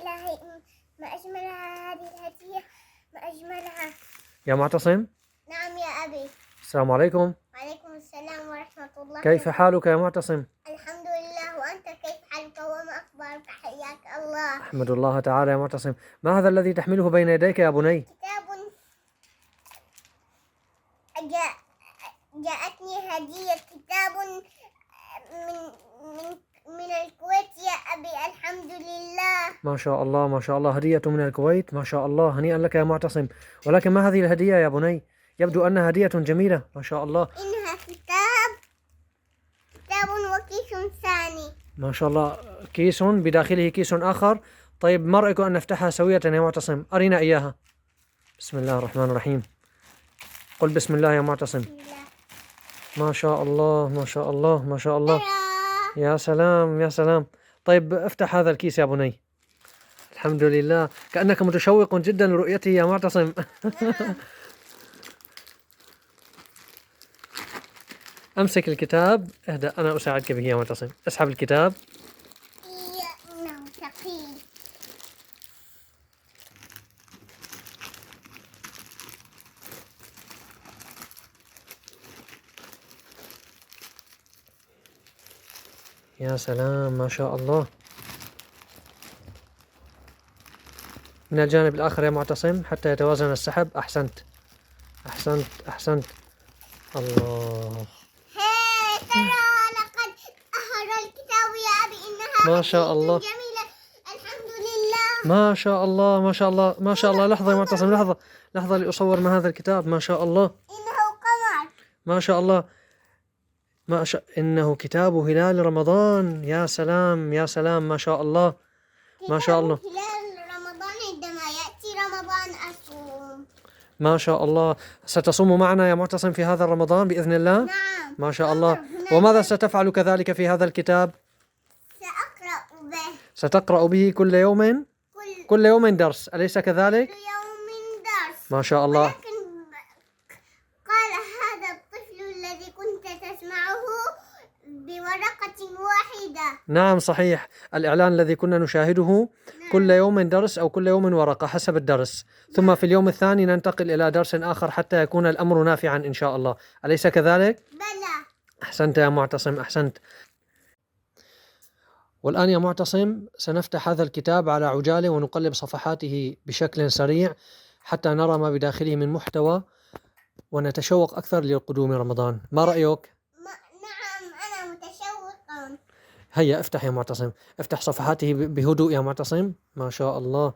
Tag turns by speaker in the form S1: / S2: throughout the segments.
S1: إلهي، ما أجملها هذه الهدية، ما أجملها.
S2: يا معتصم.
S1: نعم يا أبي.
S2: السلام عليكم.
S1: وعليكم السلام ورحمة الله.
S2: كيف حالك يا معتصم؟
S1: الحمد لله، وأنت كيف حالك وما أخبارك؟ حياك الله.
S2: أحمد الله تعالى يا معتصم. ما هذا الذي تحمله بين يديك يا بني؟
S1: كتاب. جاءتني هدية كتاب من من الكويت يا أبي، الحمد لله.
S2: ما شاء الله ما شاء الله، هدية من الكويت، ما شاء الله، هنيئا لك يا معتصم. ولكن ما هذه الهدية يا بني؟ يبدو أنها هدية جميلة ما شاء الله.
S1: إنها كتاب وكيس ثاني.
S2: ما شاء الله، كيس بداخله كيس آخر. طيب ما رأيك أن نفتحها سوية يا معتصم؟ أرنا إياها. بسم الله الرحمن الرحيم. قل بسم الله يا معتصم. ما شاء الله ما شاء الله ما شاء الله. يا سلام يا سلام. طيب افتح هذا الكيس يا بني. الحمد لله، كأنك متشوق جدا لرؤيته يا معتصم. أمسك الكتاب، اهدأ أنا أساعدك به يا معتصم. اسحب الكتاب.
S1: إنه ثقيل.
S2: يا سلام ما شاء الله. من الجانب الآخر يا معتصم حتى يتوازن السحب. أحسنت أحسنت أحسنت. الله.
S1: ترى لقد أهر الكتاب يا أبي، إنها
S2: ما شاء الله
S1: جميلة. الحمد لله.
S2: ما شاء الله ما شاء الله ما شاء الله. لحظة يا معتصم، لحظة لحظة لأصور ما هذا الكتاب. ما شاء الله
S1: إنه قمر.
S2: ما شاء الله. إنه كتاب هلال رمضان. يا سلام يا سلام ما شاء الله ما شاء الله.
S1: هلال رمضان، عندما يأتي رمضان أصوم.
S2: ما شاء الله. ستصوم معنا يا معتصم في هذا رمضان بإذن الله؟
S1: نعم.
S2: ما شاء الله. وماذا ستفعل كذلك في هذا الكتاب؟
S1: سأقرأ به.
S2: ستقرأ به كل يوم؟ كل يوم درس، أليس كذلك؟
S1: كل يوم درس.
S2: ما شاء الله.
S1: ولكن قال هذا الطفل الذي كنت تسمعه بورقة واحدة.
S2: نعم صحيح، الإعلان الذي كنا نشاهده كل يوم درس أو كل يوم ورقة حسب الدرس، ثم في اليوم الثاني ننتقل إلى درس آخر حتى يكون الأمر نافعا إن شاء الله، أليس كذلك؟
S1: بلى.
S2: أحسنت يا معتصم أحسنت. والآن يا معتصم سنفتح هذا الكتاب على عجالة ونقلب صفحاته بشكل سريع حتى نرى ما بداخله من محتوى ونتشوق أكثر لقدوم رمضان. ما رأيك؟
S1: نعم، أنا متشوق.
S2: هيا افتح يا معتصم، افتح صفحاته بهدوء يا معتصم. ما شاء الله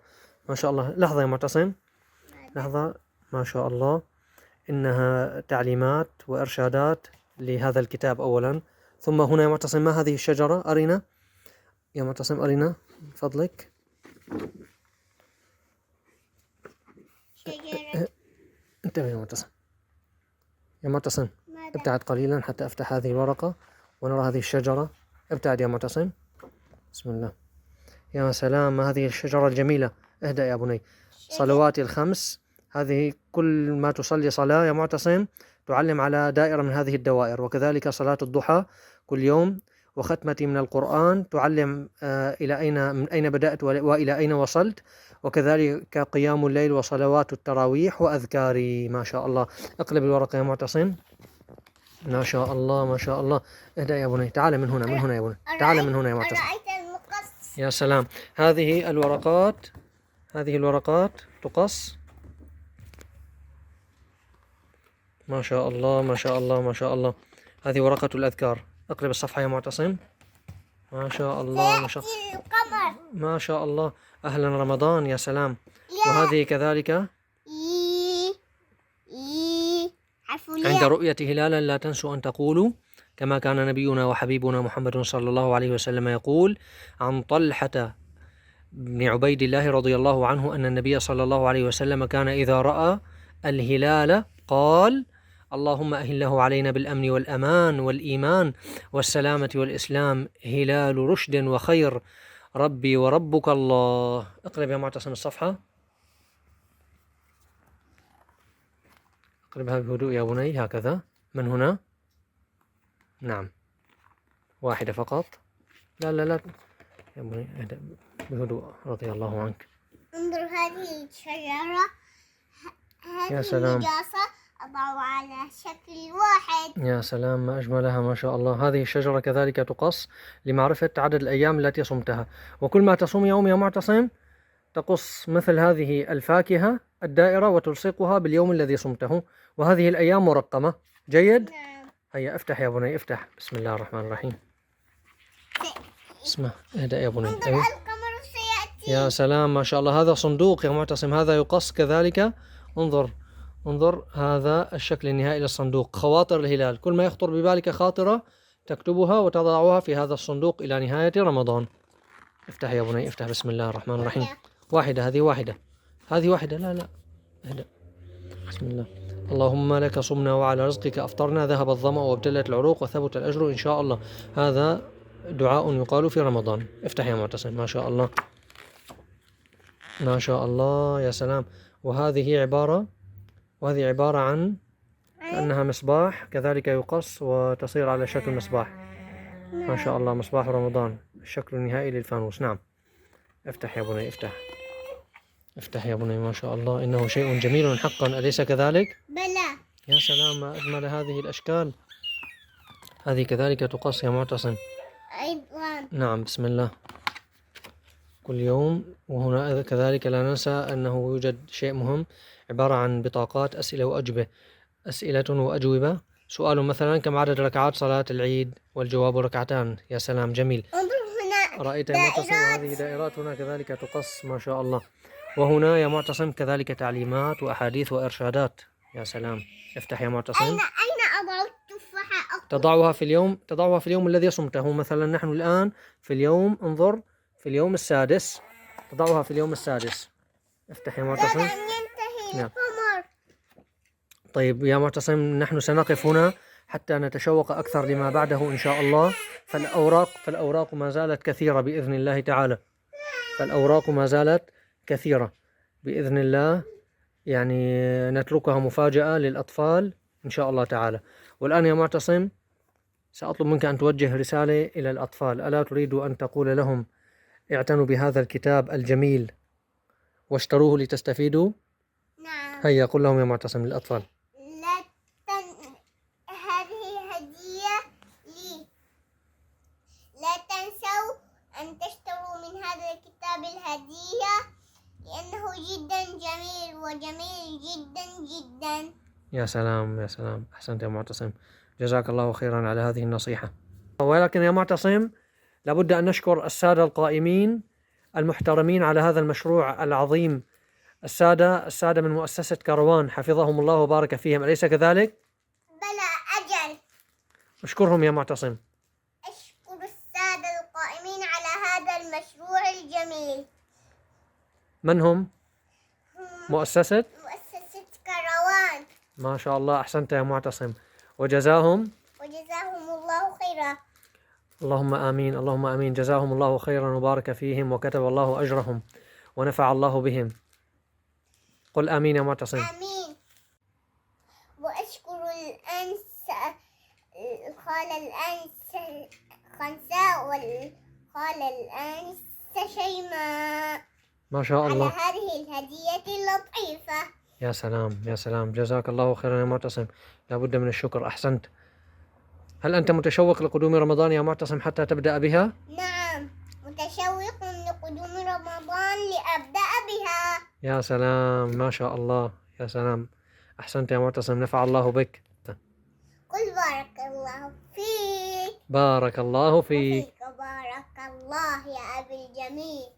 S2: ما شاء الله. لحظة يا معتصم، لحظة. ما شاء الله، إنها تعليمات وإرشادات لهذا الكتاب أولا، ثم هنا يا معتصم ما هذه الشجرة؟ أرنا يا معتصم، أرنا من فضلك.
S1: شجرة.
S2: انتبه يا معتصم. يا معتصم ابتعد قليلا حتى أفتح هذه الورقة ونرى هذه الشجرة. ابتعد يا معتصم. بسم الله. يا سلام، ما هذه الشجرة الجميلة. اهدأ يا بني. صلواتي الخمس، هذه كل ما تصلي صلاة يا معتصم تعلم على دائرة من هذه الدوائر، وكذلك صلاة الضحى كل يوم، وختمتي من القرآن تعلم إلى أين من أين بدأت وإلى أين وصلت، وكذلك قيام الليل وصلوات التراويح وأذكاري. ما شاء الله. اقلب الورقة يا معتصم. ما شاء الله ما شاء الله. اهدأ يا بني، تعال من هنا، من هنا يا بني، تعال من هنا يا معتصم.
S1: رأيت المقص.
S2: يا سلام، هذه الورقات، هذه الورقات تقص. ما شاء الله ما شاء الله ما شاء الله. هذه ورقة الأذكار. اقلب الصفحة يا معتصم. ما شاء الله ما شاء الله.
S1: القمر.
S2: ما شاء الله. أهلا رمضان. يا سلام. وهذه كذلك عند رؤية هلالا لا تنسوا أن تقولوا كما كان نبينا وحبيبنا محمد صلى الله عليه وسلم يقول عن طلحة بن عبيد الله رضي الله عنه أن النبي صلى الله عليه وسلم كان إذا رأى الهلال قال اللهم أهله علينا بالأمن والأمان والإيمان والسلامة والإسلام، هلال رشد وخير، ربي وربك الله. اقلب يا معتصم الصفحة. اقلبها بهدوء يا بني، هكذا من هنا. نعم، واحدة فقط. لا لا لا يا بني اهدأ بهدوء رضي الله عنك.
S1: انظر هذه الشجرة،
S2: يا
S1: هذه
S2: سلام.
S1: النجاسة أضعها على شكل واحد.
S2: يا سلام ما أجملها ما شاء الله. هذه الشجرة كذلك تقص لمعرفة عدد الأيام التي صمتها، وكل ما تصوم يوم يا معتصم تقص مثل هذه الفاكهة الدائرة وتلصقها باليوم الذي صمته، وهذه الأيام مرقمة. جيد؟
S1: نعم.
S2: هيا افتح يا بني افتح. بسم الله الرحمن الرحيم. اسمع اهدأ يا بني.
S1: انظر
S2: أيوه.
S1: القمر سيأتي.
S2: يا سلام ما شاء الله. هذا صندوق يا معتصم، هذا يقص كذلك. انظر انظر هذا الشكل النهائي للصندوق، خواطر الهلال. كل ما يخطر ببالك خاطرة تكتبها وتضعها في هذا الصندوق إلى نهاية رمضان. افتح يا بني افتح. بسم الله الرحمن الرحيم. واحدة هذه واحدة، هذه واحدة. لا اهدأ. بسم الله. اللهم لك صمنا وعلى رزقك أفطرنا، ذهب الظمأ وابتلت العروق وثبت الأجر إن شاء الله. هذا دعاء يقال في رمضان. افتح يا معتصم. ما شاء الله ما شاء الله. يا سلام. وهذه عبارة عن كأنها مصباح كذلك يقص وتصير على شكل مصباح. ما شاء الله. مصباح رمضان، الشكل النهائي للفانوس. نعم. افتح يا بني افتح. افتح يا بني. ما شاء الله إنه شيء جميل حقا، أليس كذلك؟
S1: بلى.
S2: يا سلام ما أجمل هذه الأشكال. هذه كذلك تقص يا معتصم.
S1: أيضا.
S2: نعم. بسم الله. كل يوم. وهنا كذلك لا ننسى أنه يوجد شيء مهم، عبارة عن بطاقات أسئلة وأجوبة. أسئلة وأجوبة. سؤال مثلا: كم عدد ركعات صلاة العيد؟ والجواب ركعتان. يا سلام جميل.
S1: انظر هنا
S2: رأيت يا معتصم هذه دائرات هنا كذلك تقص. ما شاء الله. وهنا يا معتصم كذلك تعليمات وأحاديث وإرشادات. يا سلام. افتح يا معتصم.
S1: أين أضع التفاحة؟
S2: تضعها في اليوم الذي صمته. مثلا نحن الآن في اليوم، انظر، في اليوم السادس. تضعها في اليوم السادس. افتح يا معتصم.
S1: بعد أن ينتهي
S2: نعم.
S1: القمر.
S2: طيب يا معتصم نحن سنقف هنا حتى نتشوق أكثر لما بعده إن شاء الله. فالأوراق ما زالت كثيرة بإذن الله تعالى. فالأوراق ما زالت كثيرة بإذن الله، يعني نتركها مفاجأة للأطفال إن شاء الله تعالى. والآن يا معتصم سأطلب منك أن توجه رسالة إلى الأطفال. ألا تريد أن تقول لهم اعتنوا بهذا الكتاب الجميل واشتروه لتستفيدوا؟
S1: نعم.
S2: هيا قل لهم يا معتصم للأطفال.
S1: هذه هدية لي. لا تنسوا أن تشتروا من هذا الكتاب الهدية، لأنه جدا جميل وجميل جدا جدا.
S2: يا سلام يا سلام. أحسنت يا معتصم، جزاك الله خيرا على هذه النصيحة. ولكن يا معتصم لابد أن نشكر السادة القائمين المحترمين على هذا المشروع العظيم، السادة من مؤسسة كروان حفظهم الله وبارك فيهم، أليس كذلك؟
S1: بلى أجل.
S2: اشكرهم يا معتصم.
S1: أشكر السادة القائمين على هذا المشروع الجميل.
S2: من هم؟ مؤسسة
S1: كروان.
S2: ما شاء الله. أحسنت يا معتصم. وجزاهم
S1: الله خيرا.
S2: اللهم آمين اللهم آمين. جزاهم الله خيرا وبارك فيهم وكتب الله أجرهم ونفع الله بهم. قل آمين يا معتصم.
S1: آمين. وأشكر الخالة الأنسة خنساء والخالة الأنسة شيماء
S2: ما شاء الله
S1: على هذه الهدية اللطيفة.
S2: يا سلام يا سلام. جزاك الله خيرا يا معتصم. لابد من الشكر. أحسنت. هل أنت متشوق لقدوم رمضان يا معتصم حتى تبدأ بها؟
S1: نعم، متشوق لقدوم رمضان لأبدأ بها.
S2: يا سلام ما شاء الله. يا سلام. أحسنت يا معتصم، نفع الله بك.
S1: قل بارك الله فيك.
S2: بارك الله فيك.
S1: بارك الله يا أبي الجميل.